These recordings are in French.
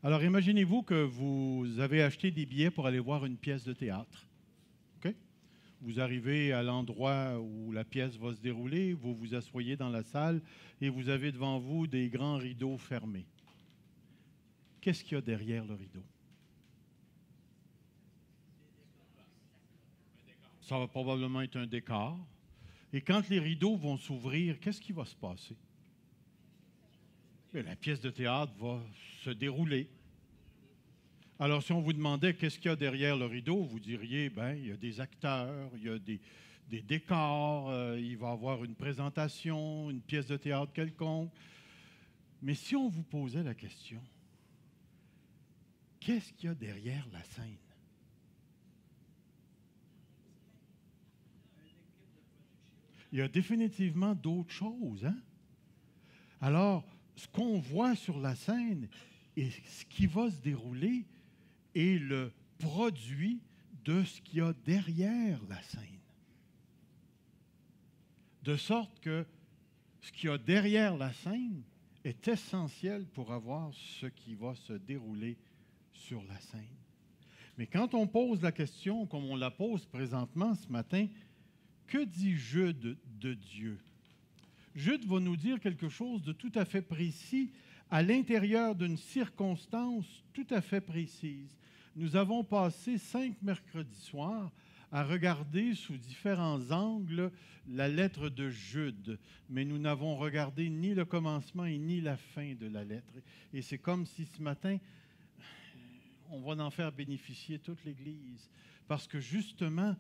Alors, imaginez-vous que vous avez acheté des billets pour aller voir une pièce de théâtre. OK? Vous arrivez à l'endroit où la pièce va se dérouler, vous vous asseyez dans la salle et vous avez devant vous des grands rideaux fermés. Qu'est-ce qu'il y a derrière le rideau? Ça va probablement être un décor. Et quand les rideaux vont s'ouvrir, qu'est-ce qui va se passer? Bien, la pièce de théâtre va se dérouler. Alors, si on vous demandait qu'est-ce qu'il y a derrière le rideau, vous diriez, ben, il y a des acteurs, il y a des décors, il va y avoir une présentation, une pièce de théâtre quelconque. Mais si on vous posait la question, qu'est-ce qu'il y a derrière la scène? Il y a définitivement d'autres choses, hein? Alors, ce qu'on voit sur la scène et ce qui va se dérouler est le produit de ce qu'il y a derrière la scène. De sorte que ce qu'il y a derrière la scène est essentiel pour avoir ce qui va se dérouler sur la scène. Mais quand on pose la question, comme on la pose présentement ce matin, que dit Jude de Dieu? Jude va nous dire quelque chose de tout à fait précis à l'intérieur d'une circonstance tout à fait précise. Nous avons passé 5 mercredis soirs à regarder sous différents angles la lettre de Jude, mais nous n'avons regardé ni le commencement et ni la fin de la lettre. Et c'est comme si ce matin, on va en faire bénéficier toute l'Église, parce que justement,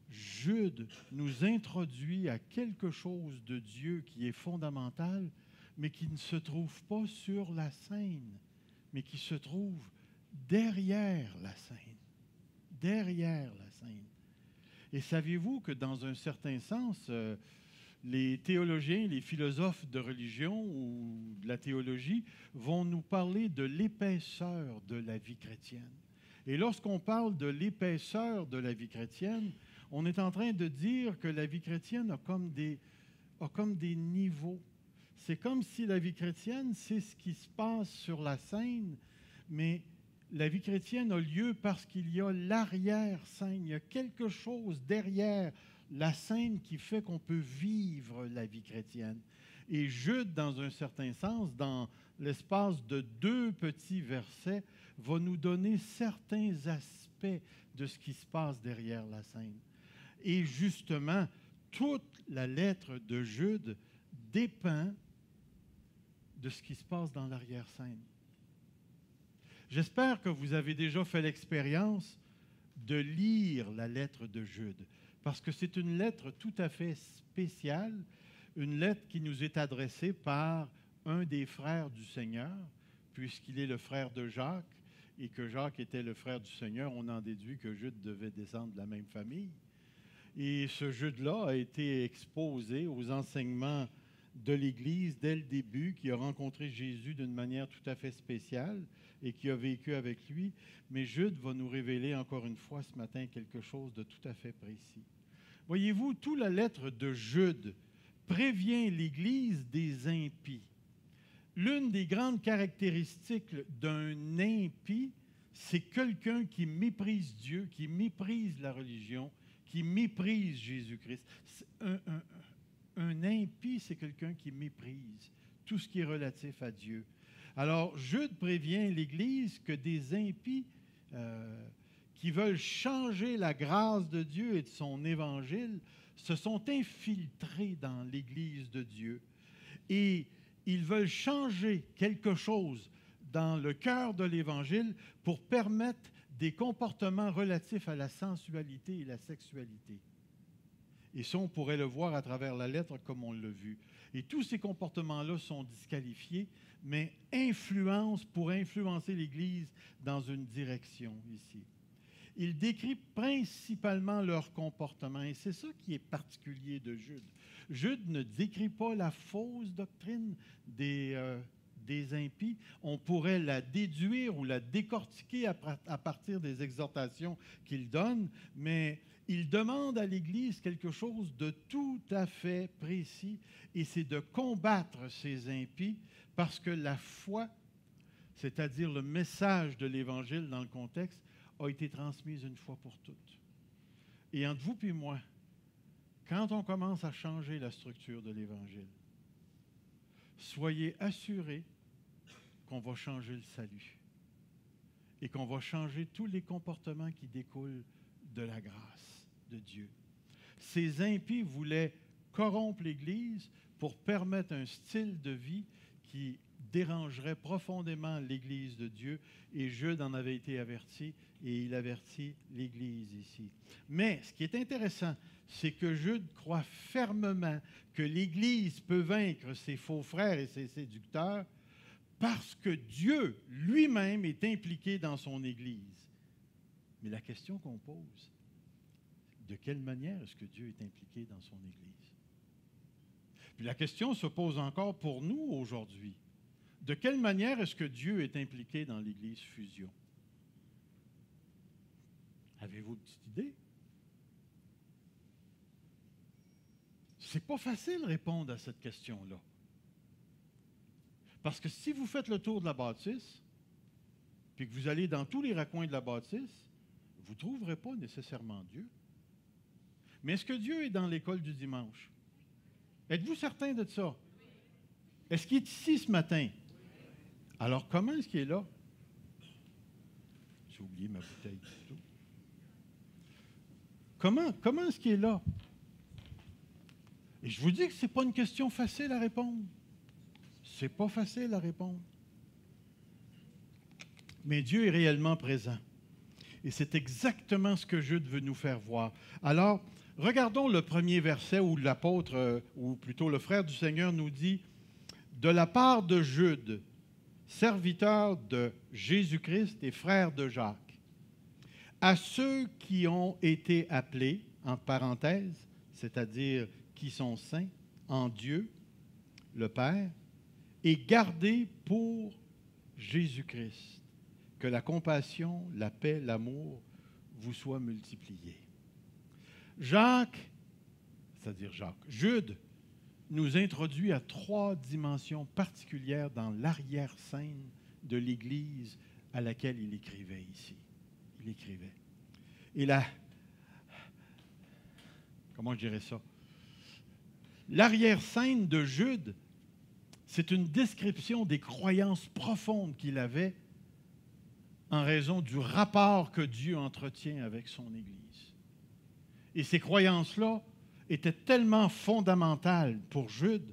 Jude nous introduit à quelque chose de Dieu qui est fondamental, mais qui ne se trouve pas sur la scène, mais qui se trouve derrière la scène. Derrière la scène. Et saviez-vous que dans un certain sens, les théologiens, les philosophes de religion ou de la théologie vont nous parler de l'épaisseur de la vie chrétienne. Et lorsqu'on parle de l'épaisseur de la vie chrétienne, on est en train de dire que la vie chrétienne a comme des niveaux. C'est comme si la vie chrétienne, c'est ce qui se passe sur la scène, mais la vie chrétienne a lieu parce qu'il y a l'arrière-scène. Il y a quelque chose derrière la scène qui fait qu'on peut vivre la vie chrétienne. Et Jude, dans un certain sens, dans l'espace de 2 petits versets, va nous donner certains aspects de ce qui se passe derrière la scène. Et justement, toute la lettre de Jude dépend de ce qui se passe dans l'arrière-scène. J'espère que vous avez déjà fait l'expérience de lire la lettre de Jude, parce que c'est une lettre tout à fait spéciale, une lettre qui nous est adressée par un des frères du Seigneur, puisqu'il est le frère de Jacques, et que Jacques était le frère du Seigneur, on en déduit que Jude devait descendre de la même famille. Et ce Jude-là a été exposé aux enseignements de l'Église dès le début, qui a rencontré Jésus d'une manière tout à fait spéciale et qui a vécu avec lui. Mais Jude va nous révéler encore une fois ce matin quelque chose de tout à fait précis. Voyez-vous, toute la lettre de Jude prévient l'Église des impies. L'une des grandes caractéristiques d'un impie, c'est quelqu'un qui méprise Dieu, qui méprise la religion, qui méprise Jésus-Christ. Un impie, c'est quelqu'un qui méprise tout ce qui est relatif à Dieu. Alors, Jude prévient l'Église que des impies qui veulent changer la grâce de Dieu et de son évangile se sont infiltrés dans l'Église de Dieu. Et ils veulent changer quelque chose dans le cœur de l'Évangile pour permettre des comportements relatifs à la sensualité et la sexualité. Et ça, on pourrait le voir à travers la lettre comme on l'a vu. Et tous ces comportements-là sont disqualifiés, mais pour influencer l'Église dans une direction ici. Il décrit principalement leur comportement, et c'est ça qui est particulier de Jude. Jude ne décrit pas la fausse doctrine des impies. On pourrait la déduire ou la décortiquer à partir des exhortations qu'il donne, mais il demande à l'Église quelque chose de tout à fait précis, et c'est de combattre ces impies, parce que la foi, c'est-à-dire le message de l'Évangile dans le contexte, a été transmise une fois pour toutes. Et entre vous et moi, quand on commence à changer la structure de l'Évangile, soyez assurés qu'on va changer le salut et qu'on va changer tous les comportements qui découlent de la grâce de Dieu. Ces impies voulaient corrompre l'Église pour permettre un style de vie qui dérangerait profondément l'Église de Dieu, et Jude en avait été averti, et il avertit l'Église ici. Mais ce qui est intéressant, c'est que Jude croit fermement que l'Église peut vaincre ses faux frères et ses séducteurs parce que Dieu lui-même est impliqué dans son Église. Mais la question qu'on pose, de quelle manière est-ce que Dieu est impliqué dans son Église? Puis la question se pose encore pour nous aujourd'hui. De quelle manière est-ce que Dieu est impliqué dans l'Église Fusion? Avez-vous une petite idée? C'est pas facile de répondre à cette question-là. Parce que si vous faites le tour de la bâtisse, puis que vous allez dans tous les raccoins de la bâtisse, vous ne trouverez pas nécessairement Dieu. Mais est-ce que Dieu est dans l'école du dimanche? Êtes-vous certain de ça? Est-ce qu'il est ici ce matin? Alors, comment est-ce qu'il est là? J'ai oublié ma bouteille du tout. Comment est-ce qu'il est là? Et je vous dis que ce n'est pas une question facile à répondre. Ce n'est pas facile à répondre. Mais Dieu est réellement présent. Et c'est exactement ce que Jude veut nous faire voir. Alors, regardons le premier verset où l'apôtre, ou plutôt le frère du Seigneur nous dit « De la part de Jude, serviteur de Jésus-Christ et frère de Jacques, à ceux qui ont été appelés, entre parenthèses, c'est-à-dire qui sont saints en Dieu, le Père, et gardés pour Jésus-Christ, que la compassion, la paix, l'amour vous soient multipliés. » Jude nous introduit à 3 dimensions particulières dans l'arrière-scène de l'Église à laquelle il écrivait ici. Il écrivait. Et là, comment je dirais ça? L'arrière-scène de Jude, c'est une description des croyances profondes qu'il avait en raison du rapport que Dieu entretient avec son Église. Et ces croyances-là étaient tellement fondamentales pour Jude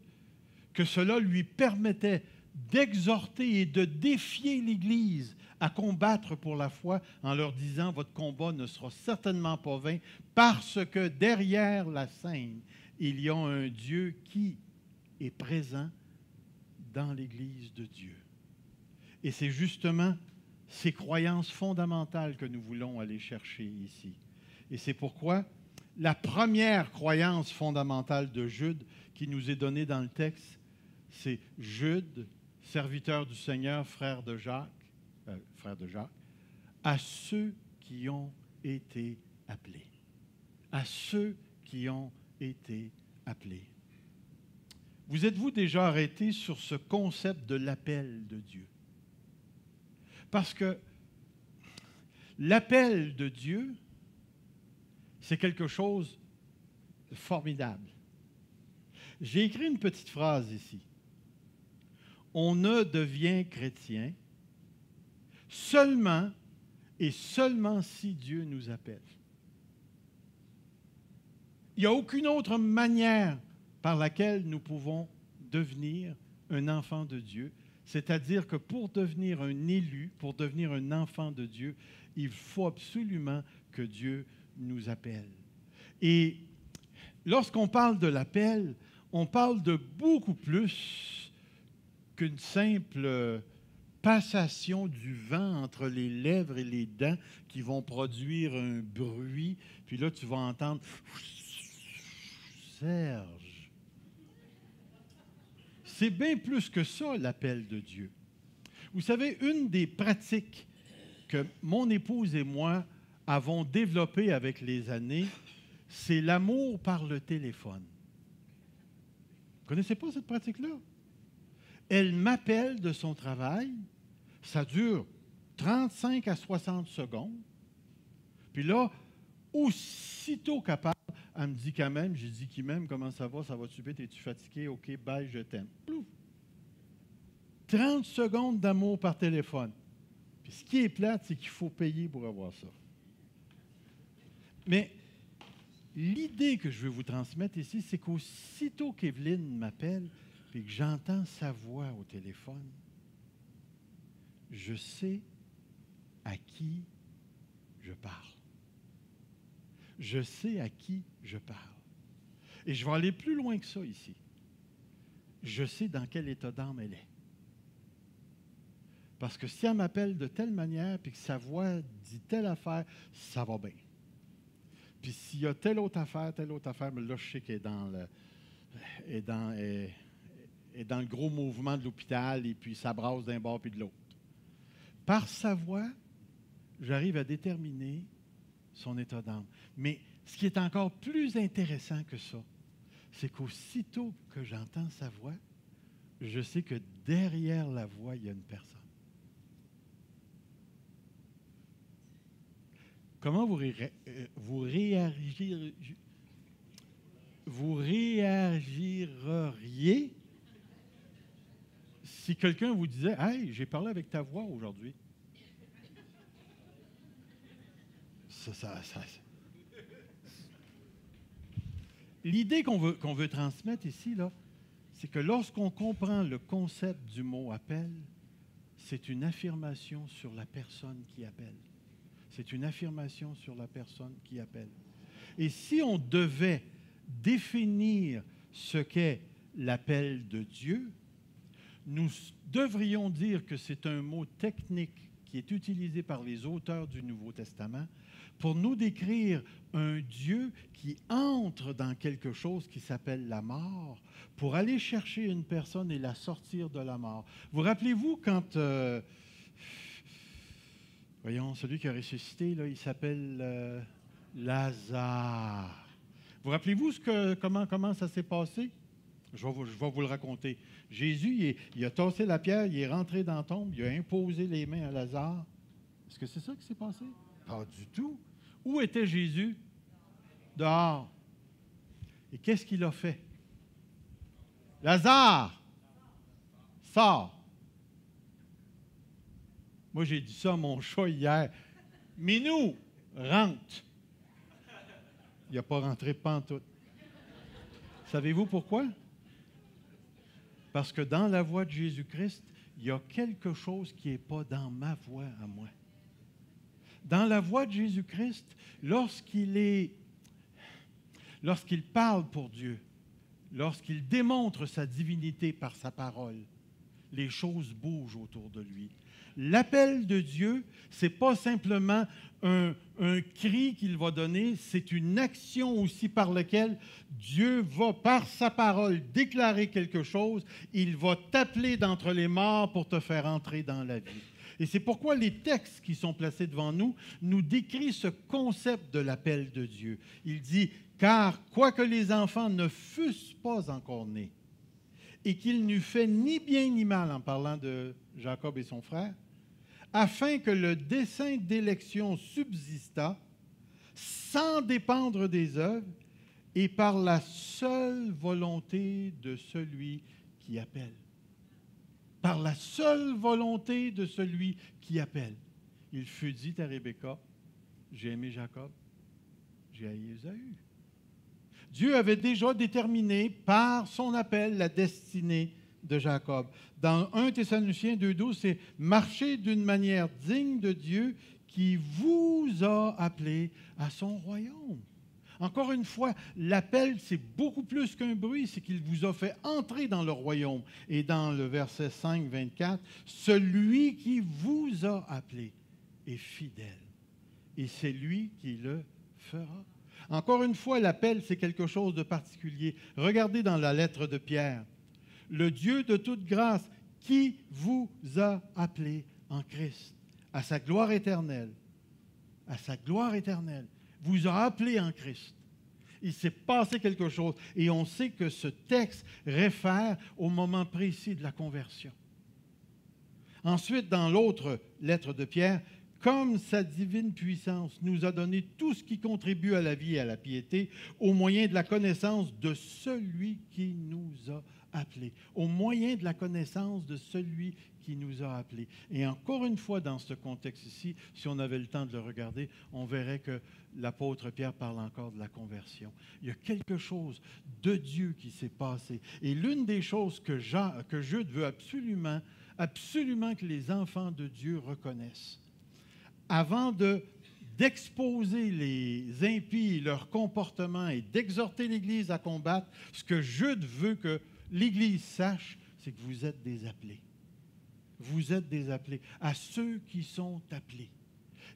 que cela lui permettait d'exhorter et de défier l'Église à combattre pour la foi en leur disant « Votre combat ne sera certainement pas vain parce que derrière la scène, il y a un Dieu qui est présent dans l'Église de Dieu. » Et c'est justement ces croyances fondamentales que nous voulons aller chercher ici. Et c'est pourquoi la première croyance fondamentale de Jude qui nous est donnée dans le texte, c'est Jude, serviteur du Seigneur, frère de Jacques, à ceux qui ont été appelés. À ceux qui ont été appelés. Vous êtes-vous déjà arrêté sur ce concept de l'appel de Dieu? Parce que l'appel de Dieu, c'est quelque chose de formidable. J'ai écrit une petite phrase ici. On ne devient chrétien seulement et seulement si Dieu nous appelle. Il n'y a aucune autre manière par laquelle nous pouvons devenir un enfant de Dieu. C'est-à-dire que pour devenir un élu, pour devenir un enfant de Dieu, il faut absolument que Dieu nous appelle. Et lorsqu'on parle de l'appel, on parle de beaucoup plus qu'une simple passation du vent entre les lèvres et les dents qui vont produire un bruit. Puis là, tu vas entendre « Serge ». C'est bien plus que ça, l'appel de Dieu. Vous savez, une des pratiques que mon épouse et moi avons développées avec les années, c'est l'amour par le téléphone. Vous ne connaissez pas cette pratique-là? Elle m'appelle de son travail Ça dure 35 à 60 secondes. Puis là, aussitôt qu'elle parle, elle me dit quand même, j'ai dit qui m'aime, comment ça va-tu bien, es-tu fatigué? OK, bye, je t'aime. Plouf. 30 secondes d'amour par téléphone. Puis ce qui est plate, c'est qu'il faut payer pour avoir ça. Mais l'idée que je veux vous transmettre ici, c'est qu'aussitôt qu'Evelyne m'appelle et que j'entends sa voix au téléphone, je sais à qui je parle. Je sais à qui je parle. Et je vais aller plus loin que ça ici. Je sais dans quel état d'âme elle est. Parce que si elle m'appelle de telle manière puis que sa voix dit telle affaire, ça va bien. Puis s'il y a telle autre affaire, mais là, je sais qu'elle est dans le gros mouvement de l'hôpital et puis ça brasse d'un bord puis de l'autre. Par sa voix, j'arrive à déterminer son état d'âme. Mais ce qui est encore plus intéressant que ça, c'est qu'aussitôt que j'entends sa voix, je sais que derrière la voix, il y a une personne. Comment vous réagiriez si quelqu'un vous disait « Hey, j'ai parlé avec ta voix aujourd'hui. » L'idée qu'on veut transmettre ici, là, c'est que lorsqu'on comprend le concept du mot « appel », c'est une affirmation sur la personne qui appelle. C'est une affirmation sur la personne qui appelle. Et si on devait définir ce qu'est l'appel de Dieu, nous devrions dire que c'est un mot technique qui est utilisé par les auteurs du Nouveau Testament pour nous décrire un Dieu qui entre dans quelque chose qui s'appelle la mort, pour aller chercher une personne et la sortir de la mort. Vous rappelez-vous quand... voyons, celui qui a ressuscité, là, il s'appelle Lazare. Vous rappelez-vous comment ça s'est passé? Je vais vous le raconter. Jésus, il a tassé la pierre, il est rentré dans la tombe, il a imposé les mains à Lazare. Est-ce que c'est ça qui s'est passé? Pas du tout. Où était Jésus? Dehors. Et qu'est-ce qu'il a fait? Lazare, sors. Moi, j'ai dit ça à mon chat hier. Minou, rentre. Il n'a pas rentré pantoute. Savez-vous pourquoi? Parce que dans la voix de Jésus-Christ, il y a quelque chose qui n'est pas dans ma voix à moi. Dans la voix de Jésus-Christ, lorsqu'il parle pour Dieu, lorsqu'il démontre sa divinité par sa parole, les choses bougent autour de lui. L'appel de Dieu, ce n'est pas simplement un cri qu'il va donner, c'est une action aussi par laquelle Dieu va, par sa parole, déclarer quelque chose. Il va t'appeler d'entre les morts pour te faire entrer dans la vie. Et c'est pourquoi les textes qui sont placés devant nous nous décrivent ce concept de l'appel de Dieu. Il dit, « Car quoique les enfants ne fussent pas encore nés, et qu'il n'eût fait ni bien ni mal, en parlant de Jacob et son frère, afin que le dessein d'élection subsistât, sans dépendre des œuvres, et par la seule volonté de celui qui appelle. » Par la seule volonté de celui qui appelle. Il fut dit à Rebecca, « J'ai aimé Jacob, j'ai haï Ésaü. » Dieu avait déjà déterminé par son appel la destinée de Jacob. Dans 1 Thessaloniciens 2,12, c'est « Marchez d'une manière digne de Dieu qui vous a appelé à son royaume. » Encore une fois, l'appel, c'est beaucoup plus qu'un bruit, c'est qu'il vous a fait entrer dans le royaume. Et dans le verset 5, 24, « Celui qui vous a appelé est fidèle, et c'est lui qui le fera. » Encore une fois, l'appel, c'est quelque chose de particulier. Regardez dans la lettre de Pierre. « Le Dieu de toute grâce qui vous a appelé en Christ, à sa gloire éternelle, vous a appelé en Christ. » Il s'est passé quelque chose. Et on sait que ce texte réfère au moment précis de la conversion. Ensuite, dans l'autre lettre de Pierre, comme sa divine puissance nous a donné tout ce qui contribue à la vie et à la piété, au moyen de la connaissance de celui qui nous a appelés. Au moyen de la connaissance de celui qui nous a appelés. Et encore une fois, dans ce contexte ici, si on avait le temps de le regarder, on verrait que l'apôtre Pierre parle encore de la conversion. Il y a quelque chose de Dieu qui s'est passé. Et l'une des choses que Jude veut absolument que les enfants de Dieu reconnaissent, avant d'exposer les impies, leur comportement et d'exhorter l'Église à combattre, ce que Jude veut que l'Église sache, c'est que vous êtes des appelés. Vous êtes des appelés, à ceux qui sont appelés.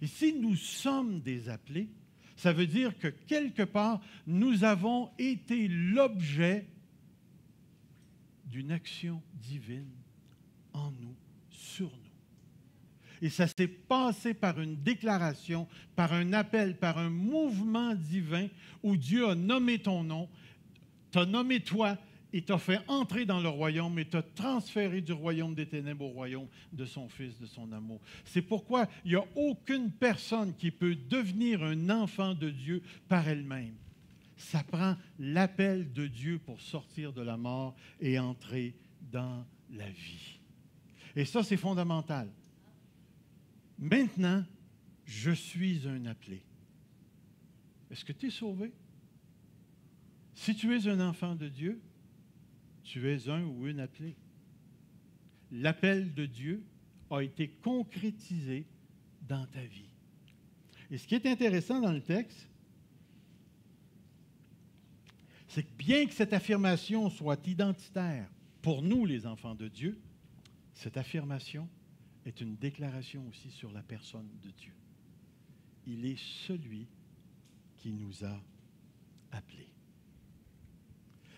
Et si nous sommes des appelés, ça veut dire que quelque part, nous avons été l'objet d'une action divine en nous, sur nous. Et ça s'est passé par une déclaration, par un appel, par un mouvement divin où Dieu a nommé ton nom, t'a nommé toi et t'a fait entrer dans le royaume et t'a transféré du royaume des ténèbres au royaume de son Fils, de son amour. C'est pourquoi il n'y a aucune personne qui peut devenir un enfant de Dieu par elle-même. Ça prend l'appel de Dieu pour sortir de la mort et entrer dans la vie. Et ça, c'est fondamental. Maintenant, je suis un appelé. Est-ce que tu es sauvé? Si tu es un enfant de Dieu, tu es un ou une appelée. L'appel de Dieu a été concrétisé dans ta vie. Et ce qui est intéressant dans le texte, c'est que bien que cette affirmation soit identitaire pour nous, les enfants de Dieu, cette affirmation est une déclaration aussi sur la personne de Dieu. Il est celui qui nous a appelés.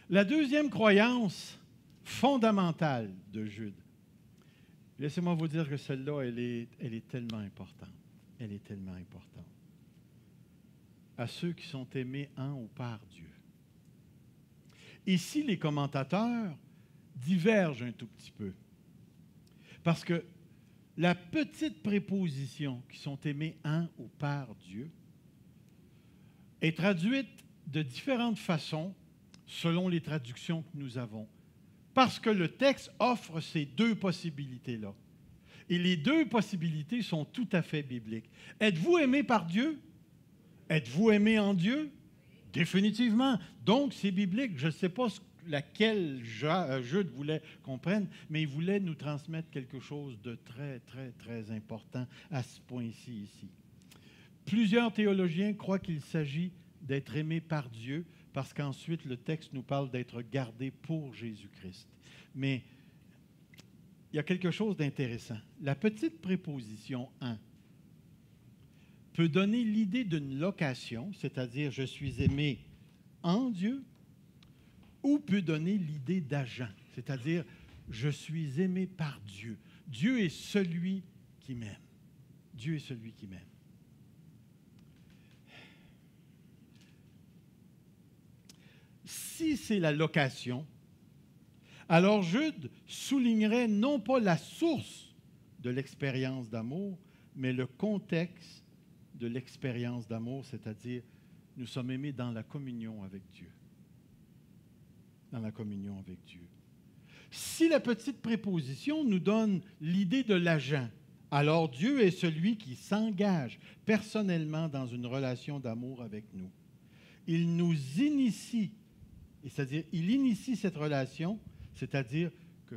La deuxième croyance fondamentale de Jude, laissez-moi vous dire que celle-là, elle est tellement importante. Elle est tellement importante. À ceux qui sont aimés en ou par Dieu. Ici, les commentateurs divergent un tout petit peu. Parce que la petite préposition qui sont aimés en ou par Dieu est traduite de différentes façons selon les traductions que nous avons. Parce que le texte offre ces deux possibilités-là. Et les deux possibilités sont tout à fait bibliques. Êtes-vous aimé par Dieu? Êtes-vous aimé en Dieu? Définitivement. Donc, c'est biblique. Je ne sais pas laquelle Jude voulait qu'on prenne, mais il voulait nous transmettre quelque chose de très, très, très important à ce point-ci ici. Plusieurs théologiens croient qu'il s'agit d'être aimé par Dieu, parce qu'ensuite, le texte nous parle d'être gardé pour Jésus-Christ. Mais il y a quelque chose d'intéressant. La petite préposition « en » peut donner l'idée d'une location, c'est-à-dire « je suis aimé en Dieu », ou peut donner l'idée d'agent, c'est-à-dire « je suis aimé par Dieu ». Dieu est celui qui m'aime. Dieu est celui qui m'aime. Si c'est la location, alors Jude soulignerait non pas la source de l'expérience d'amour, mais le contexte de l'expérience d'amour, c'est-à-dire nous sommes aimés dans la communion avec Dieu. Dans la communion avec Dieu. Si la petite préposition nous donne l'idée de l'agent, alors Dieu est celui qui s'engage personnellement dans une relation d'amour avec nous. Il nous initie, c'est-à-dire il initie cette relation, c'est-à-dire que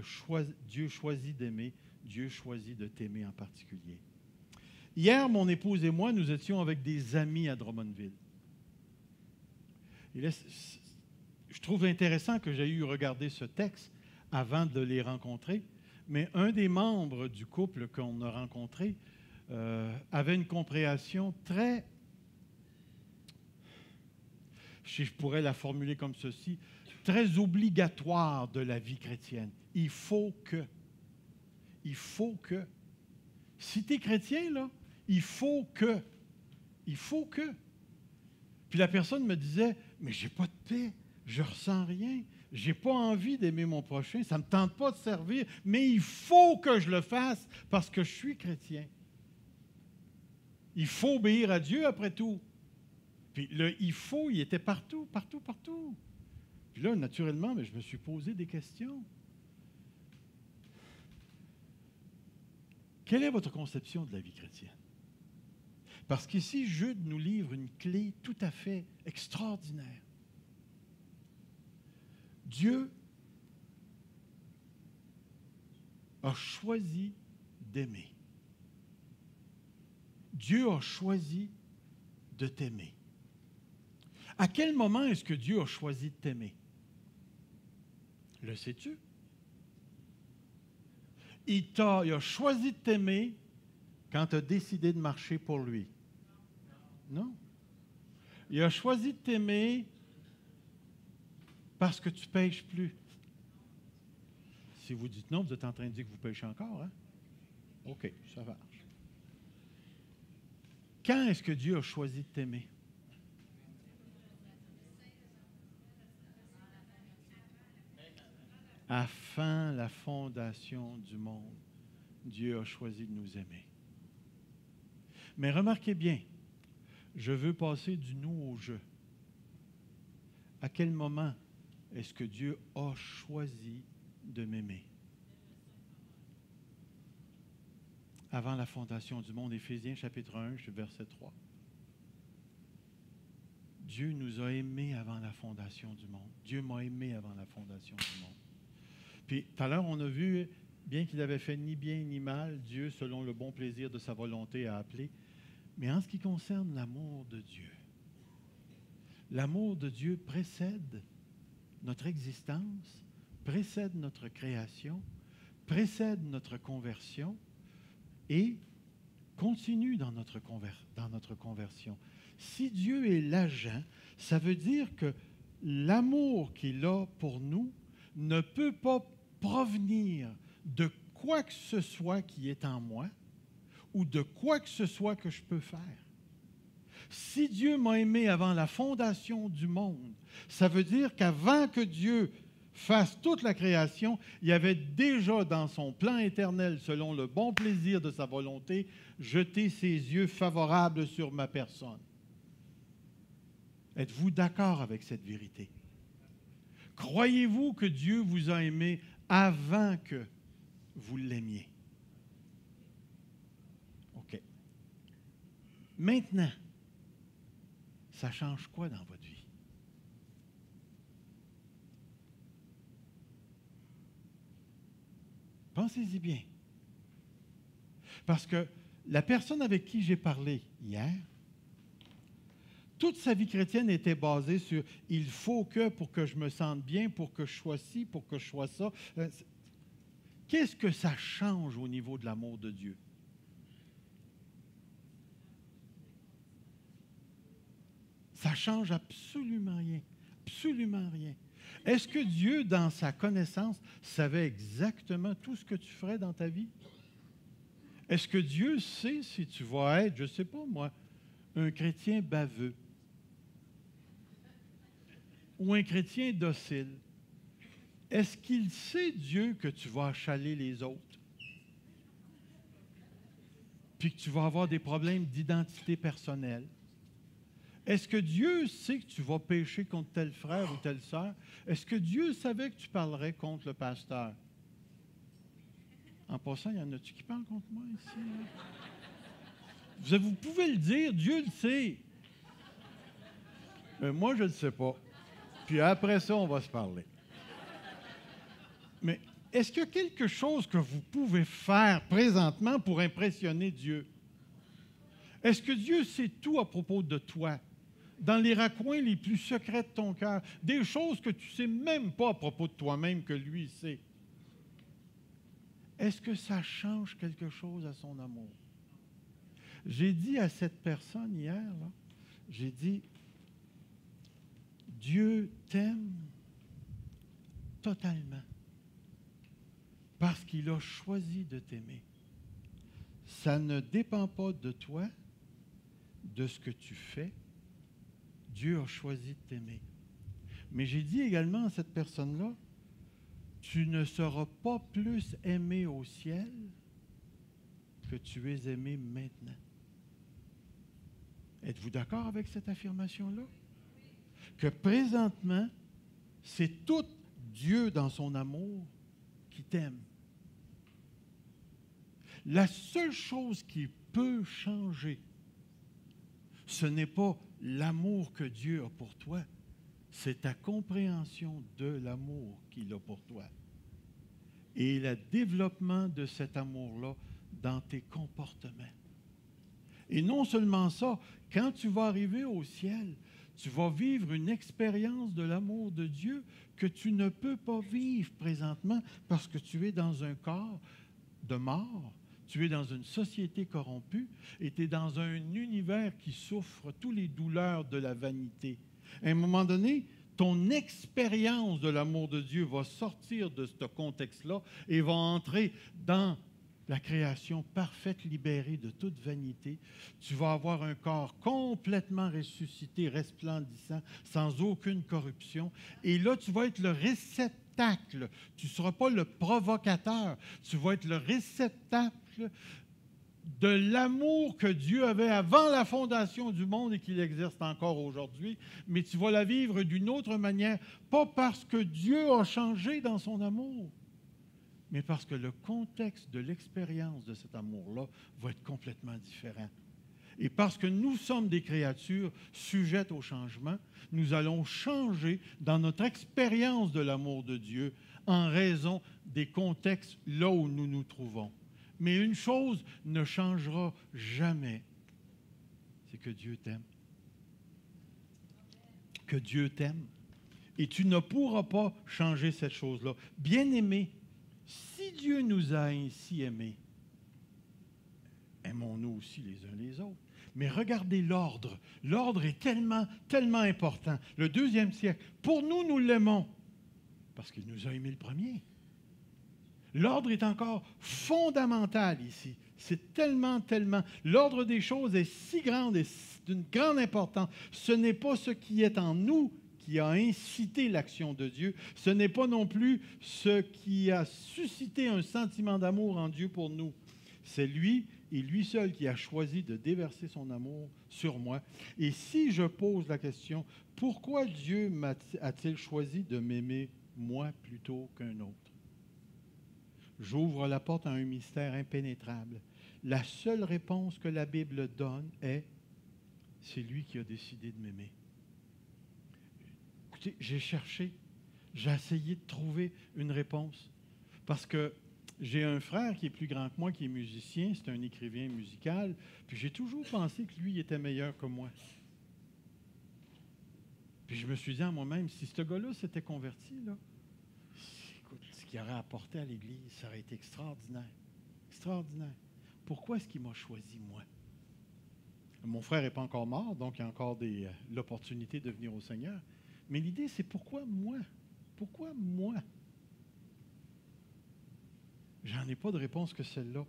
Dieu choisit d'aimer, Dieu choisit de t'aimer en particulier. Hier, mon épouse et moi, nous étions avec des amis à Drummondville. Et là, je trouve intéressant que j'ai eu regardé ce texte avant de les rencontrer, mais un des membres du couple qu'on a rencontré avait une compréhension très, si je pourrais la formuler comme ceci, très obligatoire de la vie chrétienne. Il faut que. Si tu es chrétien, là, il faut que. Puis la personne me disait, mais j'ai pas de paix, je ressens rien. Je n'ai pas envie d'aimer mon prochain, ça ne me tente pas de servir, mais il faut que je le fasse parce que je suis chrétien. Il faut obéir à Dieu après tout. Puis le « il faut », il était partout, partout, partout. Puis là, naturellement, je me suis posé des questions. Quelle est votre conception de la vie chrétienne? Parce qu'ici, Jude nous livre une clé tout à fait extraordinaire. Dieu a choisi d'aimer. Dieu a choisi de t'aimer. À quel moment est-ce que Dieu a choisi de t'aimer? Le sais-tu? Il a choisi de t'aimer quand tu as décidé de marcher pour lui. Non. Il a choisi de t'aimer parce que tu ne pêches plus. Si vous dites non, vous êtes en train de dire que vous pêchez encore, hein? OK, ça marche. Quand est-ce que Dieu a choisi de t'aimer? Avant la fondation du monde, Dieu a choisi de nous aimer. Mais remarquez bien, je veux passer du nous au je. À quel moment est-ce que Dieu a choisi de m'aimer? Avant la fondation du monde, Éphésiens chapitre 1, verset 3. Dieu nous a aimés avant la fondation du monde. Dieu m'a aimé avant la fondation du monde. Puis, tout à l'heure, on a vu, bien qu'il n'avait fait ni bien ni mal, Dieu, selon le bon plaisir de sa volonté, a appelé. Mais en ce qui concerne l'amour de Dieu, l'amour de Dieu précède notre existence, précède notre création, précède notre conversion et continue dans notre conversion. Si Dieu est l'agent, ça veut dire que l'amour qu'il a pour nous ne peut pas provenir de quoi que ce soit qui est en moi ou de quoi que ce soit que je peux faire. Si Dieu m'a aimé avant la fondation du monde, ça veut dire qu'avant que Dieu fasse toute la création, il y avait déjà dans son plan éternel, selon le bon plaisir de sa volonté, jeté ses yeux favorables sur ma personne. Êtes-vous d'accord avec cette vérité? Croyez-vous que Dieu vous a aimé avant que vous l'aimiez? OK. Maintenant, ça change quoi dans votre vie? Pensez-y bien. Parce que la personne avec qui j'ai parlé hier, toute sa vie chrétienne était basée sur « il faut que pour que je me sente bien, pour que je sois ci, pour que je sois ça ». Qu'est-ce que ça change au niveau de l'amour de Dieu? Ça change absolument rien. Absolument rien. Est-ce que Dieu, dans sa connaissance, savait exactement tout ce que tu ferais dans ta vie? Est-ce que Dieu sait si tu vas être, je ne sais pas moi, un chrétien baveux ou un chrétien docile? Est-ce qu'il sait, Dieu, que tu vas achaler les autres? Puis que tu vas avoir des problèmes d'identité personnelle? Est-ce que Dieu sait que tu vas pécher contre tel frère ou telle sœur? Est-ce que Dieu savait que tu parlerais contre le pasteur? En passant, il y en a-tu qui parlent contre moi ici? Vous pouvez le dire, Dieu le sait. Mais moi, je ne le sais pas. Puis après ça, on va se parler. Mais est-ce qu'il y a quelque chose que vous pouvez faire présentement pour impressionner Dieu? Est-ce que Dieu sait tout à propos de toi? Dans les raccoins les plus secrets de ton cœur, des choses que tu ne sais même pas à propos de toi-même que lui sait. Est-ce que ça change quelque chose à son amour? J'ai dit à cette personne hier, là, j'ai dit, Dieu t'aime totalement parce qu'il a choisi de t'aimer. Ça ne dépend pas de toi, de ce que tu fais. Dieu a choisi de t'aimer. Mais j'ai dit également à cette personne-là, tu ne seras pas plus aimé au ciel que tu es aimé maintenant. Êtes-vous d'accord avec cette affirmation-là? Que présentement, c'est tout Dieu dans son amour qui t'aime. La seule chose qui peut changer, ce n'est pas l'amour que Dieu a pour toi, c'est ta compréhension de l'amour qu'il a pour toi. Et le développement de cet amour-là dans tes comportements. Et non seulement ça, quand tu vas arriver au ciel, tu vas vivre une expérience de l'amour de Dieu que tu ne peux pas vivre présentement parce que tu es dans un corps de mort, tu es dans une société corrompue et tu es dans un univers qui souffre toutes les douleurs de la vanité. À un moment donné, ton expérience de l'amour de Dieu va sortir de ce contexte-là et va entrer dans la création parfaite, libérée de toute vanité. Tu vas avoir un corps complètement ressuscité, resplendissant, sans aucune corruption. Et là, tu vas être le réceptacle. Tu ne seras pas le provocateur. Tu vas être le réceptacle de l'amour que Dieu avait avant la fondation du monde et qu'il exerce encore aujourd'hui. Mais tu vas la vivre d'une autre manière, pas parce que Dieu a changé dans son amour, mais parce que le contexte de l'expérience de cet amour-là va être complètement différent. Et parce que nous sommes des créatures sujettes au changement, nous allons changer dans notre expérience de l'amour de Dieu en raison des contextes là où nous nous trouvons. Mais une chose ne changera jamais, c'est que Dieu t'aime. Que Dieu t'aime. Et tu ne pourras pas changer cette chose-là. Bien-aimé, si Dieu nous a ainsi aimés, aimons-nous aussi les uns les autres. Mais regardez l'ordre. L'ordre est tellement, tellement important. Le 2e siècle, pour nous, nous l'aimons parce qu'il nous a aimés le premier. L'ordre est encore fondamental ici. C'est tellement, tellement... L'ordre des choses est si grand et d'une grande importance. Ce n'est pas ce qui est en nous qui a incité l'action de Dieu. Ce n'est pas non plus ce qui a suscité un sentiment d'amour en Dieu pour nous. C'est lui et lui seul qui a choisi de déverser son amour sur moi. Et si je pose la question, pourquoi Dieu a-t-il choisi de m'aimer moi plutôt qu'un autre? J'ouvre la porte à un mystère impénétrable. La seule réponse que la Bible donne est « c'est lui qui a décidé de m'aimer ». Écoutez, j'ai cherché, j'ai essayé de trouver une réponse. Parce que j'ai un frère qui est plus grand que moi, qui est musicien, c'est un écrivain musical, puis j'ai toujours pensé que lui était meilleur que moi. Puis je me suis dit à moi-même, si ce gars-là s'était converti, là, écoute, ce qu'il aurait apporté à l'Église, ça aurait été extraordinaire. Extraordinaire. Pourquoi est-ce qu'il m'a choisi, moi? Mon frère n'est pas encore mort, donc il y a encore l'opportunité de venir au Seigneur. Mais l'idée, c'est pourquoi moi? Pourquoi moi? J'en ai pas de réponse que celle-là.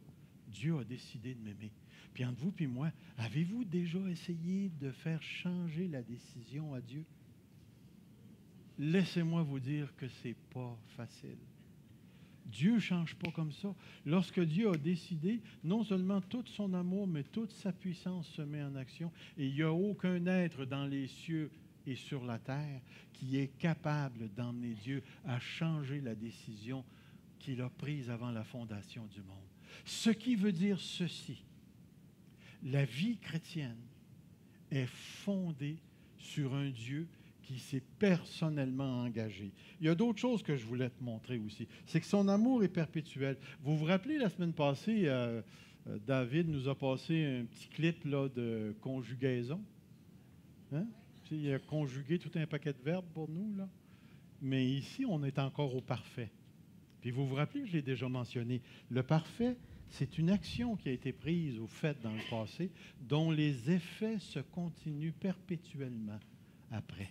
Dieu a décidé de m'aimer. Puis entre vous et moi, avez-vous déjà essayé de faire changer la décision à Dieu? Laissez-moi vous dire que ce n'est pas facile. Dieu ne change pas comme ça. Lorsque Dieu a décidé, non seulement tout son amour, mais toute sa puissance se met en action. Et il n'y a aucun être dans les cieux et sur la terre qui est capable d'emmener Dieu à changer la décision qu'il a prise avant la fondation du monde. Ce qui veut dire ceci, la vie chrétienne est fondée sur un Dieu qui s'est personnellement engagé. Il y a d'autres choses que je voulais te montrer aussi. C'est que son amour est perpétuel. Vous vous rappelez, la semaine passée, David nous a passé un petit clip là, de conjugaison. Hein? Il a conjugué tout un paquet de verbes pour nous, là. Mais ici, on est encore au parfait. Puis vous vous rappelez, je l'ai déjà mentionné, le parfait, c'est une action qui a été prise ou faite dans le passé, dont les effets se continuent perpétuellement après.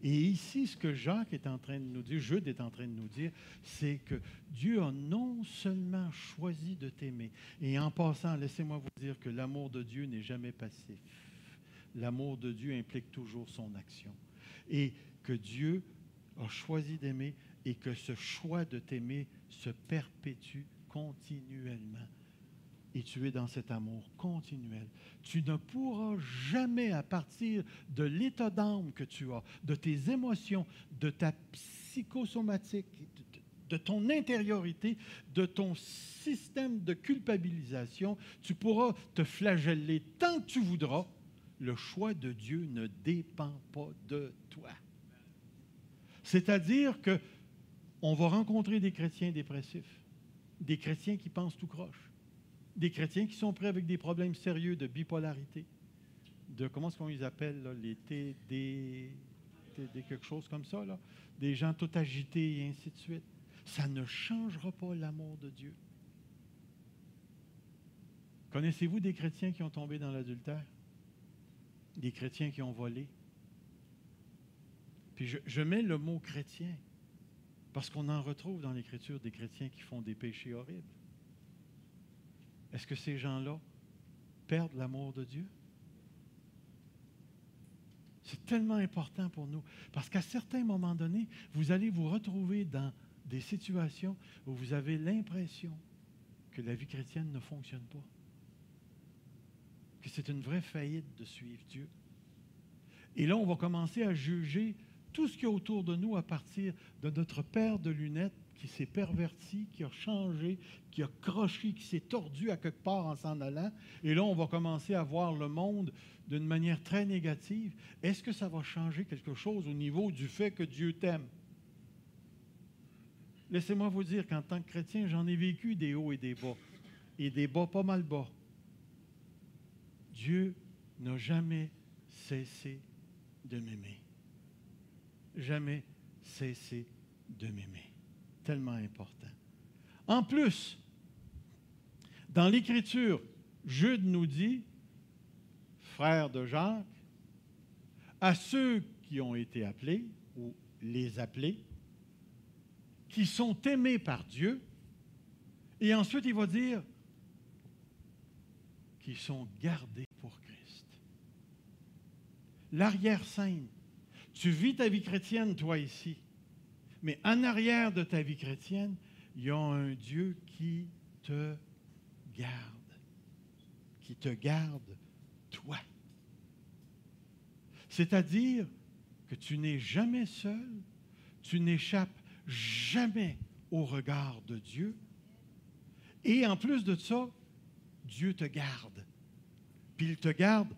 Et ici, ce que Jacques est en train de nous dire, Jude est en train de nous dire, c'est que Dieu a non seulement choisi de t'aimer, et en passant, laissez-moi vous dire que l'amour de Dieu n'est jamais passif. L'amour de Dieu implique toujours son action. et que Dieu a choisi d'aimer et que ce choix de t'aimer se perpétue continuellement. Et tu es dans cet amour continuel. Tu ne pourras jamais, à partir de l'état d'âme que tu as, de tes émotions, de ta psychosomatique, de ton intériorité, de ton système de culpabilisation, tu pourras te flageller tant que tu voudras. Le choix de Dieu ne dépend pas de toi. C'est-à-dire qu'on va rencontrer des chrétiens dépressifs, des chrétiens qui pensent tout croche, des chrétiens qui sont prêts avec des problèmes sérieux de bipolarité, de, comment est-ce qu'on les appelle, là, les TD, quelque chose comme ça, là, des gens tout agités et ainsi de suite. Ça ne changera pas l'amour de Dieu. Connaissez-vous des chrétiens qui ont tombé dans l'adultère? Des chrétiens qui ont volé? Puis je mets le mot chrétien parce qu'on en retrouve dans l'Écriture des chrétiens qui font des péchés horribles. Est-ce que ces gens-là perdent l'amour de Dieu? C'est tellement important pour nous, parce qu'à certains moments donnés, vous allez vous retrouver dans des situations où vous avez l'impression que la vie chrétienne ne fonctionne pas, que c'est une vraie faillite de suivre Dieu. Et là, on va commencer à juger tout ce qu'il y a autour de nous à partir de notre paire de lunettes qui s'est perverti, qui a changé, qui a croché, qui s'est tordu à quelque part en s'en allant. Et là, on va commencer à voir le monde d'une manière très négative. Est-ce que ça va changer quelque chose au niveau du fait que Dieu t'aime? Laissez-moi vous dire qu'en tant que chrétien, j'en ai vécu des hauts et des bas pas mal bas. Dieu n'a jamais cessé de m'aimer. Jamais cessé de m'aimer. Tellement important. En plus, dans l'Écriture, Jude nous dit, frère de Jacques, à ceux qui ont été appelés, ou les appelés, qui sont aimés par Dieu, et ensuite il va dire, qui sont gardés pour Christ. L'arrière-scène. Tu vis ta vie chrétienne, toi, ici. Mais en arrière de ta vie chrétienne, il y a un Dieu qui te garde. Qui te garde, toi. C'est-à-dire que tu n'es jamais seul, tu n'échappes jamais au regard de Dieu. Et en plus de ça, Dieu te garde. Puis il te garde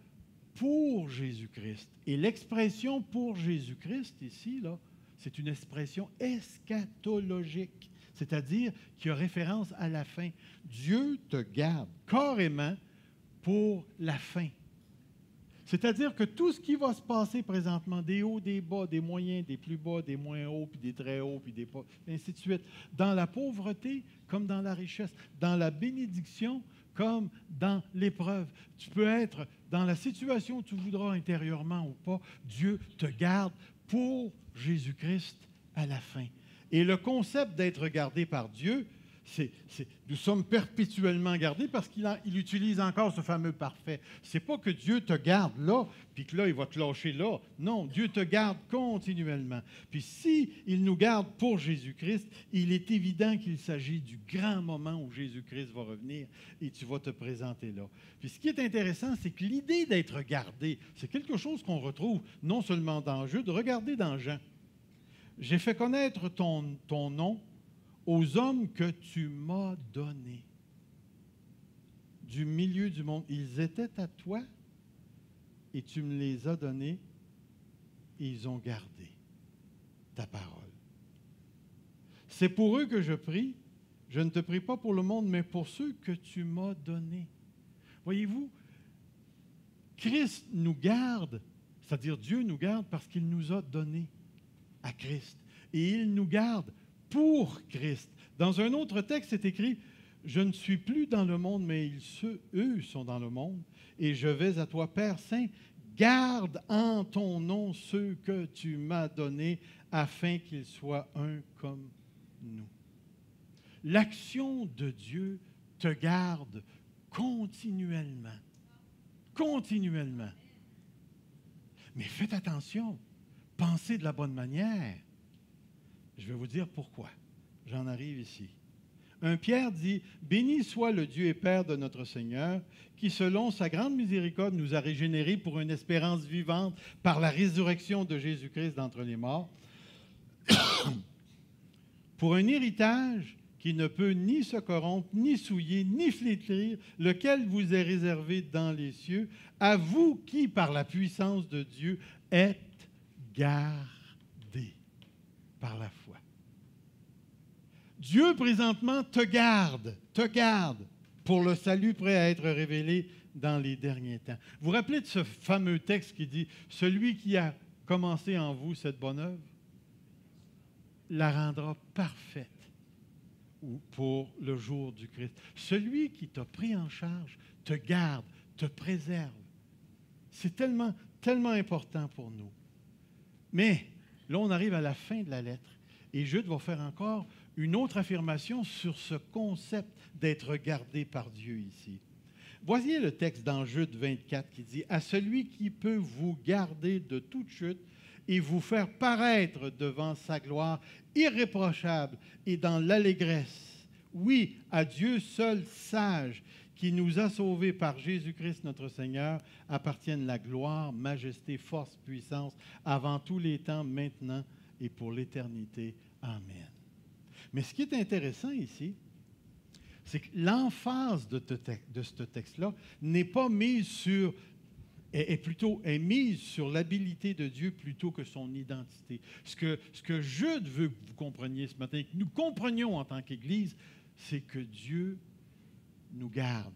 pour Jésus-Christ. Et l'expression pour Jésus-Christ ici, là, c'est une expression eschatologique, c'est-à-dire qui a référence à la fin. Dieu te garde carrément pour la fin. C'est-à-dire que tout ce qui va se passer présentement, des hauts, des bas, des moyens, des plus bas, des moins hauts, puis des très hauts, puis des pas, ainsi de suite, dans la pauvreté comme dans la richesse, dans la bénédiction comme dans l'épreuve. Tu peux être dans la situation où tu voudras intérieurement ou pas, Dieu te garde pour Jésus-Christ à la fin. Et le concept d'être gardé par Dieu, nous sommes perpétuellement gardés parce qu'il utilise encore ce fameux parfait. C'est pas que Dieu te garde là, puis que là, il va te lâcher là. Non, Dieu te garde continuellement. Puis s'il nous garde pour Jésus-Christ, il est évident qu'il s'agit du grand moment où Jésus-Christ va revenir et tu vas te présenter là. Puis ce qui est intéressant, c'est que l'idée d'être gardé, c'est quelque chose qu'on retrouve non seulement dans Jude, regardez dans Jean. J'ai fait connaître ton nom aux hommes que tu m'as donnés du milieu du monde. Ils étaient à toi et tu me les as donnés et ils ont gardé ta parole. C'est pour eux que je prie. Je ne te prie pas pour le monde, mais pour ceux que tu m'as donnés. Voyez-vous, Christ nous garde, c'est-à-dire Dieu nous garde parce qu'il nous a donné à Christ. Et il nous garde pour Christ. Dans un autre texte, c'est écrit, « Je ne suis plus dans le monde, mais eux sont dans le monde, et je vais à toi, Père Saint, garde en ton nom ceux que tu m'as donnés, afin qu'ils soient un comme nous. » L'action de Dieu te garde continuellement. Continuellement. Mais faites attention, penser de la bonne manière. Je vais vous dire pourquoi. J'en arrive ici. 1 Pierre dit, « Béni soit le Dieu et Père de notre Seigneur, qui, selon sa grande miséricorde, nous a régénérés pour une espérance vivante par la résurrection de Jésus-Christ d'entre les morts, pour un héritage qui ne peut ni se corrompre, ni souiller, ni flétrir, lequel vous est réservé dans les cieux, à vous qui, par la puissance de Dieu, êtes gardés par la foi. » Dieu, présentement, te garde pour le salut prêt à être révélé dans les derniers temps. Vous vous rappelez de ce fameux texte qui dit « Celui qui a commencé en vous cette bonne œuvre, la rendra parfaite pour le jour du Christ. » Celui qui t'a pris en charge te garde, te préserve. C'est tellement, tellement important pour nous. Mais là, on arrive à la fin de la lettre. Et Jude va faire encore une autre affirmation sur ce concept d'être gardé par Dieu ici. Voyez le texte dans Jude 24 qui dit « À celui qui peut vous garder de toute chute et vous faire paraître devant sa gloire irréprochable et dans l'allégresse. Oui, à Dieu seul sage, qui nous a sauvés par Jésus-Christ notre Seigneur, appartiennent la gloire, majesté, force, puissance, avant tous les temps, maintenant et pour l'éternité. Amen. » Mais ce qui est intéressant ici, c'est que l'emphase de ce texte-là n'est pas mise sur, est mise sur l'habilité de Dieu plutôt que son identité. Ce que Jude veut que vous compreniez ce matin, que nous comprenions en tant qu'Église, c'est que Dieu nous garde.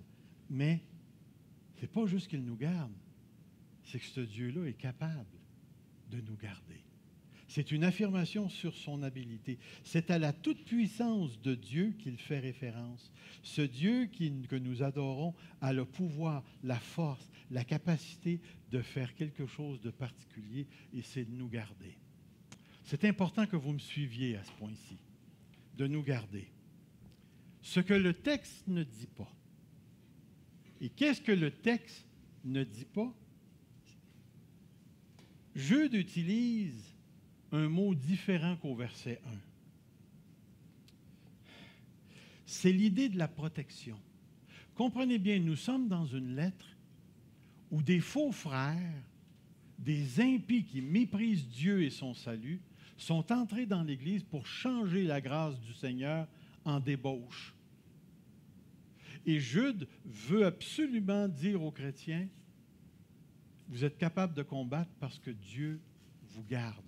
Mais ce n'est pas juste qu'il nous garde, c'est que ce Dieu-là est capable de nous garder. C'est une affirmation sur son habilité. C'est à la toute-puissance de Dieu qu'il fait référence. Ce Dieu que nous adorons a le pouvoir, la force, la capacité de faire quelque chose de particulier, et c'est de nous garder. C'est important que vous me suiviez à ce point-ci, de nous garder. Ce que le texte ne dit pas. Et qu'est-ce que le texte ne dit pas? Jude utilise un mot différent qu'au verset 1. C'est l'idée de la protection. Comprenez bien, nous sommes dans une lettre où des faux frères, des impies qui méprisent Dieu et son salut, sont entrés dans l'Église pour changer la grâce du Seigneur en débauche. Et Jude veut absolument dire aux chrétiens, vous êtes capables de combattre parce que Dieu vous garde.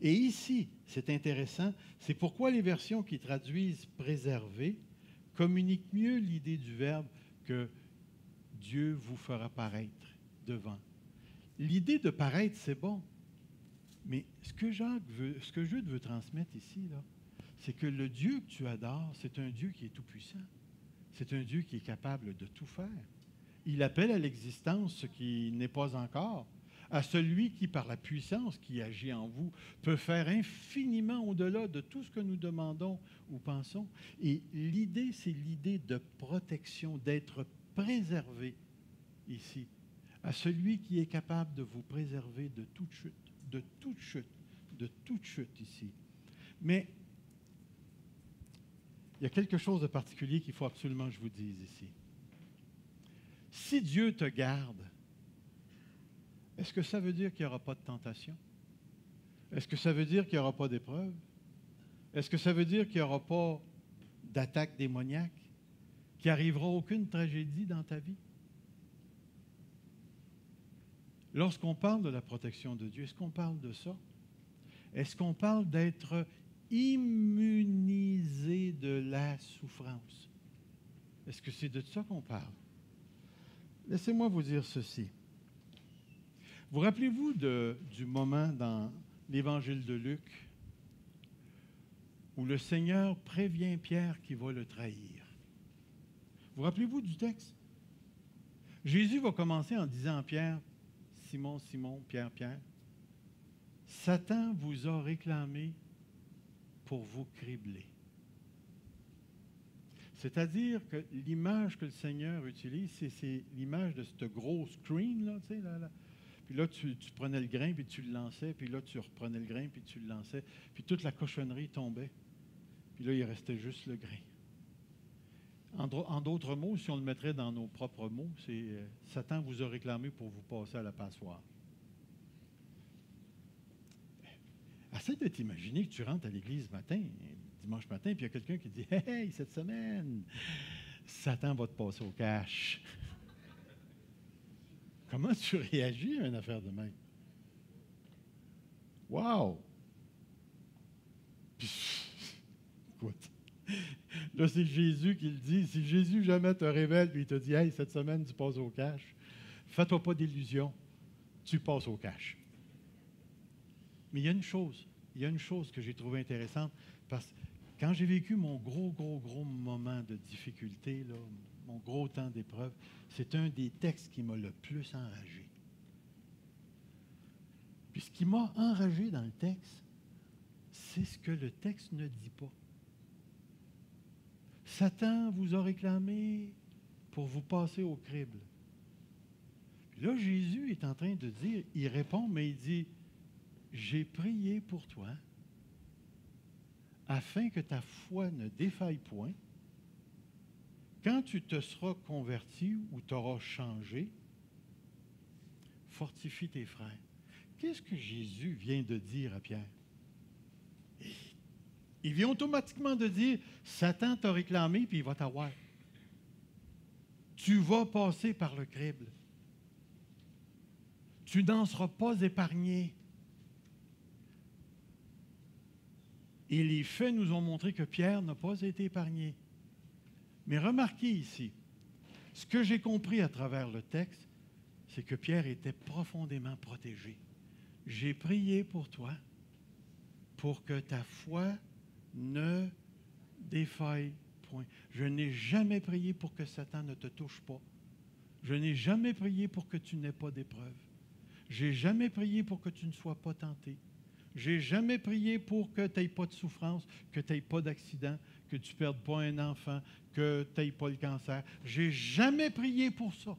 Et ici, c'est intéressant, c'est pourquoi les versions qui traduisent « préserver » communiquent mieux l'idée du verbe que « Dieu vous fera paraître devant ». L'idée de paraître, c'est bon, mais ce que Jude veut transmettre ici, là, c'est que le Dieu que tu adores, c'est un Dieu qui est tout-puissant. C'est un Dieu qui est capable de tout faire. Il appelle à l'existence ce qui n'est pas encore, à celui qui, par la puissance qui agit en vous, peut faire infiniment au-delà de tout ce que nous demandons ou pensons. Et l'idée, c'est l'idée de protection, d'être préservé ici, à celui qui est capable de vous préserver de toute chute, de toute chute, de toute chute ici. Mais il y a quelque chose de particulier qu'il faut absolument que je vous dise ici. Si Dieu te garde, est-ce que ça veut dire qu'il n'y aura pas de tentation? Est-ce que ça veut dire qu'il n'y aura pas d'épreuve? Est-ce que ça veut dire qu'il n'y aura pas d'attaque démoniaque? Qu'il n'arrivera aucune tragédie dans ta vie? Lorsqu'on parle de la protection de Dieu, est-ce qu'on parle de ça? Est-ce qu'on parle d'être immunisé de la souffrance? Est-ce que c'est de ça qu'on parle? Laissez-moi vous dire ceci. Vous rappelez-vous du moment dans l'Évangile de Luc où le Seigneur prévient Pierre qu'il va le trahir? Vous rappelez-vous du texte? Jésus va commencer en disant à Pierre, « Simon, Simon, Pierre, Pierre, Satan vous a réclamé pour vous cribler. » C'est-à-dire que l'image que le Seigneur utilise, c'est l'image de ce gros screen, là, tu sais, là. Puis Puis là, tu prenais le grain, puis tu le lançais, puis là, tu reprenais le grain, puis tu le lançais, puis toute la cochonnerie tombait. Puis là, il restait juste le grain. En d'autres mots, si on le mettrait dans nos propres mots, c'est Satan vous a réclamé pour vous passer à la passoire. Essaie de t'imaginer que tu rentres à l'église dimanche matin, puis il y a quelqu'un qui dit « Hey, cette semaine, Satan va te passer au cash. » Comment tu réagis à une affaire de même? Wow! Puis, écoute, là, c'est Jésus qui le dit. Si Jésus jamais te révèle puis il te dit « Hey, cette semaine, tu passes au cash », fais-toi pas d'illusions, tu passes au cash. Mais il y a une chose que j'ai trouvée intéressante, parce que quand j'ai vécu mon gros moment de difficulté, là, mon gros temps d'épreuve, c'est un des textes qui m'a le plus enragé. Puis ce qui m'a enragé dans le texte, c'est ce que le texte ne dit pas. Satan vous a réclamé pour vous passer au crible. Puis là, Jésus est en train de dire, il répond, mais il dit, j'ai prié pour toi, afin que ta foi ne défaille point. Quand tu te seras converti ou t'auras changé, fortifie tes frères. Qu'est-ce que Jésus vient de dire à Pierre? Il vient automatiquement de dire, Satan t'a réclamé, puis il va t'avoir. Tu vas passer par le crible. Tu n'en seras pas épargné. Et les faits nous ont montré que Pierre n'a pas été épargné. Mais remarquez ici, ce que j'ai compris à travers le texte, c'est que Pierre était profondément protégé. J'ai prié pour toi, pour que ta foi ne défaille point. Je n'ai jamais prié pour que Satan ne te touche pas. Je n'ai jamais prié pour que tu n'aies pas d'épreuve. J'ai jamais prié pour que tu ne sois pas tenté. J'ai jamais prié pour que tu n'aies pas de souffrance, que tu n'aies pas d'accident, que tu ne perdes pas un enfant, que tu n'aies pas le cancer. J'ai jamais prié pour ça.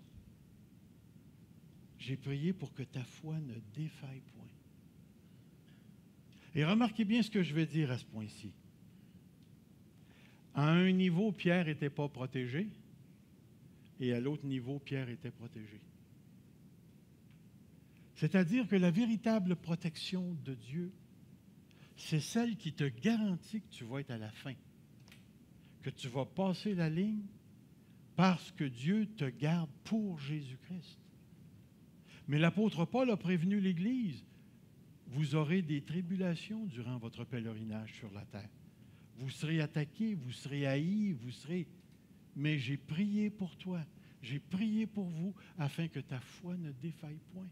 J'ai prié pour que ta foi ne défaille point. Et remarquez bien ce que je vais dire à ce point-ci. À un niveau, Pierre n'était pas protégé, et à l'autre niveau, Pierre était protégé. C'est-à-dire que la véritable protection de Dieu, c'est celle qui te garantit que tu vas être à la fin, que tu vas passer la ligne parce que Dieu te garde pour Jésus-Christ. Mais l'apôtre Paul a prévenu l'Église, vous aurez des tribulations durant votre pèlerinage sur la terre. Vous serez attaqués, vous serez haïs, mais j'ai prié pour toi, j'ai prié pour vous afin que ta foi ne défaille point.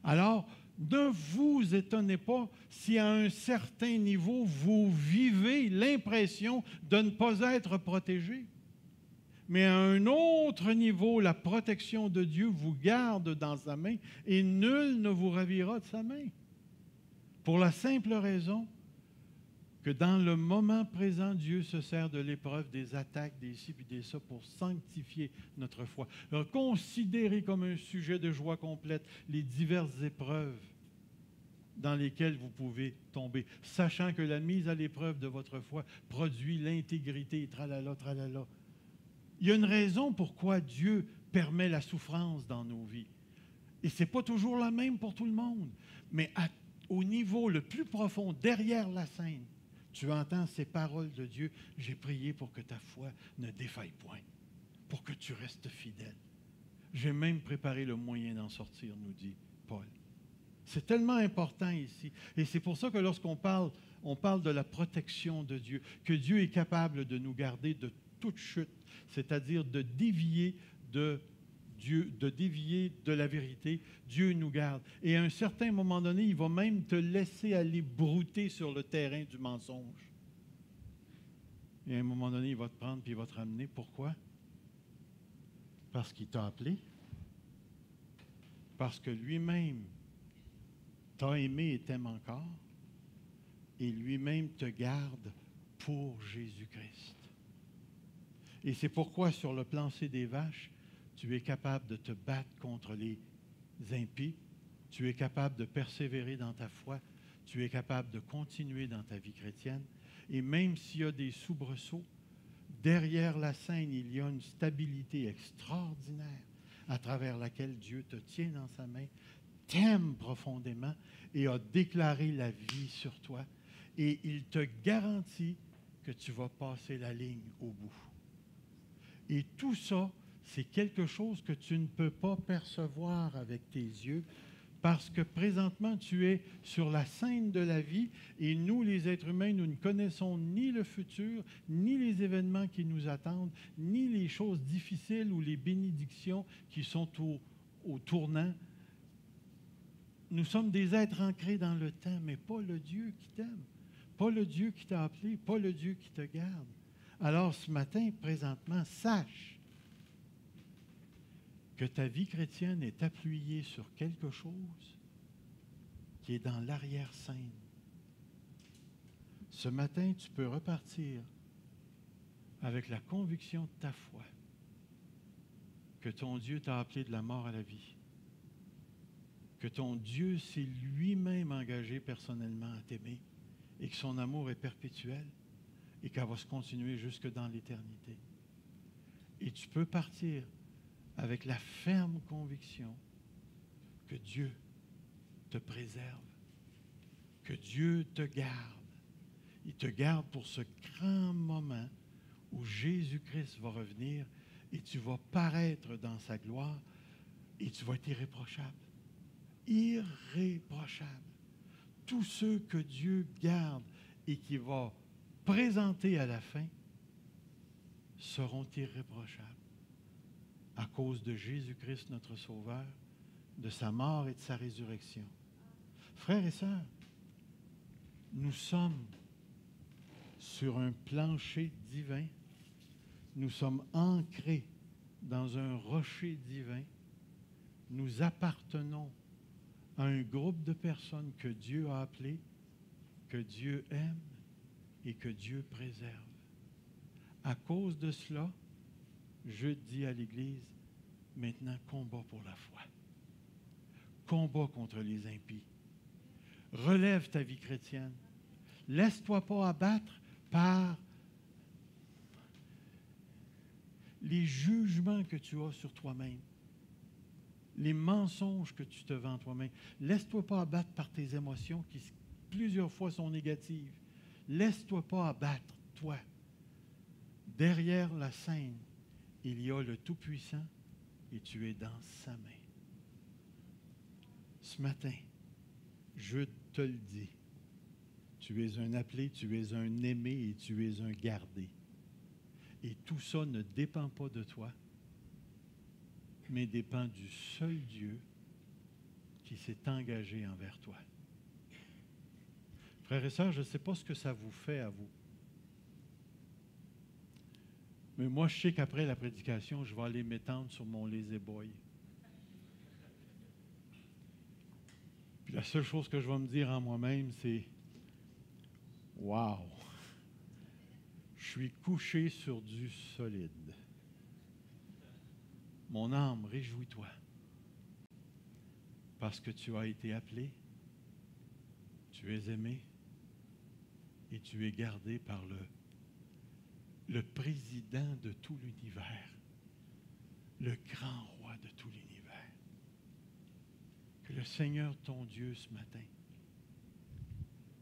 Alors, ne vous étonnez pas si à un certain niveau, vous vivez l'impression de ne pas être protégé. Mais à un autre niveau, la protection de Dieu vous garde dans sa main et nul ne vous ravira de sa main. Pour la simple raison que dans le moment présent, Dieu se sert de l'épreuve, des attaques, des ci puis des ça pour sanctifier notre foi. Alors, considérez comme un sujet de joie complète les diverses épreuves dans lesquelles vous pouvez tomber, sachant que la mise à l'épreuve de votre foi produit l'intégrité, tralala, tralala. Il y a une raison pourquoi Dieu permet la souffrance dans nos vies. Et ce n'est pas toujours la même pour tout le monde. Mais au niveau le plus profond, derrière la scène, tu entends ces paroles de Dieu. J'ai prié pour que ta foi ne défaille point, pour que tu restes fidèle. J'ai même préparé le moyen d'en sortir, nous dit Paul. C'est tellement important ici. Et c'est pour ça que lorsqu'on parle, on parle de la protection de Dieu, que Dieu est capable de nous garder de toute chute, c'est-à-dire de dévier de Dieu, de dévier de la vérité. Dieu nous garde. Et à un certain moment donné, il va même te laisser aller brouter sur le terrain du mensonge. Et à un moment donné, il va te prendre puis il va te ramener. Pourquoi? Parce qu'il t'a appelé. Parce que lui-même t'a aimé et t'aime encore. Et lui-même te garde pour Jésus-Christ. Et c'est pourquoi, sur le plancher des vaches, tu es capable de te battre contre les impies, tu es capable de persévérer dans ta foi, tu es capable de continuer dans ta vie chrétienne. Et même s'il y a des soubresauts, derrière la scène, il y a une stabilité extraordinaire à travers laquelle Dieu te tient dans sa main, t'aime profondément et a déclaré la vie sur toi. Et il te garantit que tu vas passer la ligne au bout. Et tout ça, c'est quelque chose que tu ne peux pas percevoir avec tes yeux parce que présentement, tu es sur la scène de la vie et nous, les êtres humains, nous ne connaissons ni le futur, ni les événements qui nous attendent, ni les choses difficiles ou les bénédictions qui sont au tournant. Nous sommes des êtres ancrés dans le temps, mais pas le Dieu qui t'aime, pas le Dieu qui t'a appelé, pas le Dieu qui te garde. Alors ce matin, présentement, sache que ta vie chrétienne est appuyée sur quelque chose qui est dans l'arrière-scène. Ce matin, tu peux repartir avec la conviction de ta foi que ton Dieu t'a appelé de la mort à la vie, que ton Dieu s'est lui-même engagé personnellement à t'aimer et que son amour est perpétuel et qu'elle va se continuer jusque dans l'éternité. Et tu peux partir avec la ferme conviction que Dieu te préserve, que Dieu te garde. Il te garde pour ce grand moment où Jésus-Christ va revenir et tu vas paraître dans sa gloire et tu vas être irréprochable. Irréprochable. Tous ceux que Dieu garde et qui va présenter à la fin seront irréprochables à cause de Jésus-Christ, notre Sauveur, de sa mort et de sa résurrection. Frères et sœurs, nous sommes sur un plancher divin. Nous sommes ancrés dans un rocher divin. Nous appartenons à un groupe de personnes que Dieu a appelées, que Dieu aime et que Dieu préserve. À cause de cela, je dis à l'Église, maintenant, combat pour la foi. Combat contre les impies. Relève ta vie chrétienne. Laisse-toi pas abattre par les jugements que tu as sur toi-même, les mensonges que tu te vends toi-même. Laisse-toi pas abattre par tes émotions qui plusieurs fois sont négatives. Laisse-toi pas abattre, toi. Derrière la scène, il y a le Tout-Puissant et tu es dans sa main. Ce matin, je te le dis, tu es un appelé, tu es un aimé et tu es un gardé. Et tout ça ne dépend pas de toi, mais dépend du seul Dieu qui s'est engagé envers toi. Frères et sœurs, je ne sais pas ce que ça vous fait à vous. Mais moi, je sais qu'après la prédication, je vais aller m'étendre sur mon lazy-boy. Puis la seule chose que je vais me dire en moi-même, c'est « Wow! Je suis couché sur du solide. » Mon âme, réjouis-toi. Parce que tu as été appelé, tu es aimé et tu es gardé par le président de tout l'univers, le grand roi de tout l'univers. Que le Seigneur, ton Dieu, ce matin,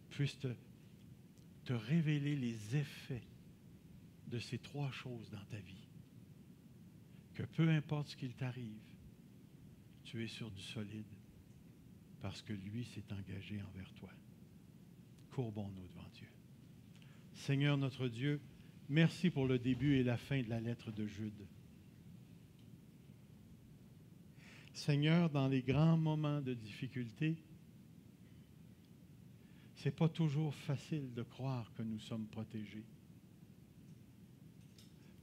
puisse te révéler les effets de ces trois choses dans ta vie. Que peu importe ce qu'il t'arrive, tu es sur du solide parce que lui s'est engagé envers toi. Courbons-nous devant Dieu. Seigneur notre Dieu, merci pour le début et la fin de la lettre de Jude. Seigneur, dans les grands moments de difficulté, ce n'est pas toujours facile de croire que nous sommes protégés.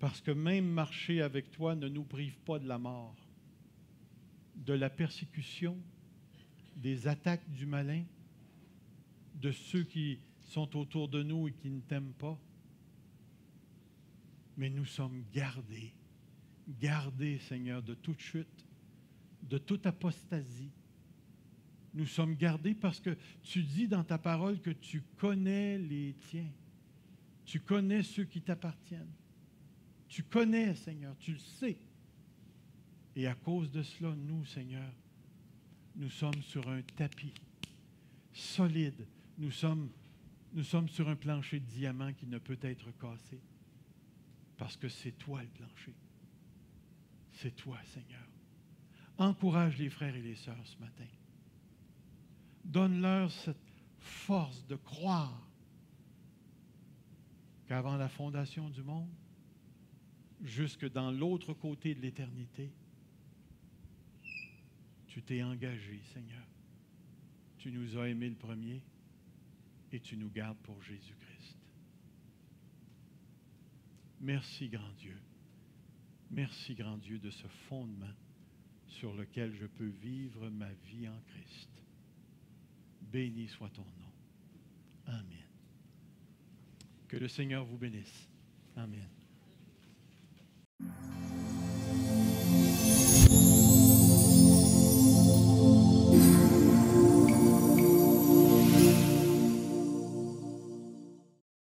Parce que même marcher avec toi ne nous prive pas de la mort, de la persécution, des attaques du malin, de ceux qui sont autour de nous et qui ne t'aiment pas. Mais nous sommes gardés, Seigneur, de toute chute, de toute apostasie. Nous sommes gardés parce que tu dis dans ta parole que tu connais les tiens. Tu connais ceux qui t'appartiennent. Tu connais, Seigneur, tu le sais. Et à cause de cela, nous, Seigneur, nous sommes sur un tapis solide. Nous sommes sur un plancher de diamant qui ne peut être cassé. Parce que c'est toi le plancher. C'est toi, Seigneur. Encourage les frères et les sœurs ce matin. Donne-leur cette force de croire qu'avant la fondation du monde, jusque dans l'autre côté de l'éternité, tu t'es engagé, Seigneur. Tu nous as aimés le premier et tu nous gardes pour Jésus-Christ. Merci, grand Dieu. Merci, grand Dieu, de ce fondement sur lequel je peux vivre ma vie en Christ. Béni soit ton nom. Amen. Que le Seigneur vous bénisse. Amen.